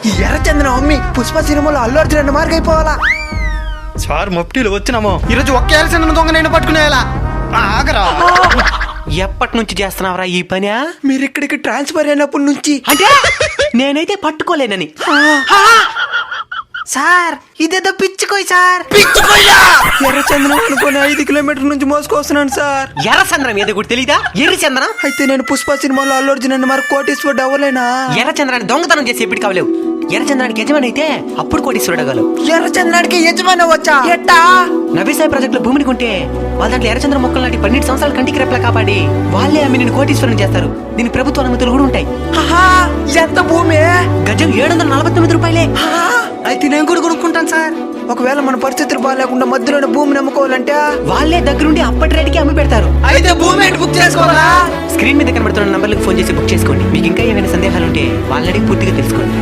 ఈ ఎర్రచందనం అమ్మి పుష్ప సినిమాలో అల్లు అర్జున్ అన్న మార్క్ అయిపోవాలా. సార్ మఫ్టీలో వచ్చినామో ఈరోజు ఒక్క ఎర్రచందనం దొంగ నేను పట్టుకునేలా ఆగరా. ఎప్పటి నుంచి చేస్తున్నావురా ఈ పని? మీరు ఇక్కడికి ట్రాన్స్ఫర్ అయినప్పటి నుంచి. అంటే నేనైతే పట్టుకోలేనని. సార్ ఇదేదో పిచ్చుకోయ్ సార్. ఎర్రచందనం అనుకుని 5 కిలోమీటర్ల నుంచి మోసుకొస్తున్నాను సార్. ఎర్ర చంద్రం ఏదో కూడా తెలీదా? ఎర్ర చంద్రం అయితే నేను పుష్ప సినిమాలో అల్లు అర్జున్ అన్న మార్క్ కోటీశ్వరుడు అవ్వలేనా? ఎర్ర చంద్రాన్ని దొంగతనం చేసి ఎప్పుడు కావలేవు. ఎర్ర చంద్రానికి యజమాని అయితే అప్పుడు కోటీశ్వరుడు అవ్వగలవు. ఎర్రచందనానికి యజమాని వచ్చా ఎట్టా? నబీసాయి ప్రాజెక్ట్ లో భూమిని కొంటే వాళ్ళ దాంట్లో ఎర్రచంద్ర మొక్కలు నాటి 12 సంవత్సరాల కంటికి రెప్పలా కాపాడి వాళ్ళే అమ్మి నేను కోటీశ్వరుని చేస్తారు. దీని ప్రభుత్వ అనుమతులు కూడా ఉంటాయి. ఎంత భూమి? గజం 749 రూపాయలే. అయితే నేను కూడా కొనుక్కుంటాను సార్. ఒకవేళ మన పరిస్థితులు బాగాలేకుండా మధ్యలోనే భూమిని అమ్ముకోవాలంటే వాళ్ళే దగ్గరుండి అప్పటి రేటుకి అమ్మి పెడతారు. అయితే భూమి ఏంటి బుక్ చేసుకోవాలా? స్క్రీన్ మీద కనబడుతున్న నంబర్లకు ఫోన్ చేసి బుక్ చేసుకోండి. మీకు ఇంకా ఏమైనా సందేహాలు ఉంటే వాళ్ళని పూర్తిగా తెలుసుకోండి.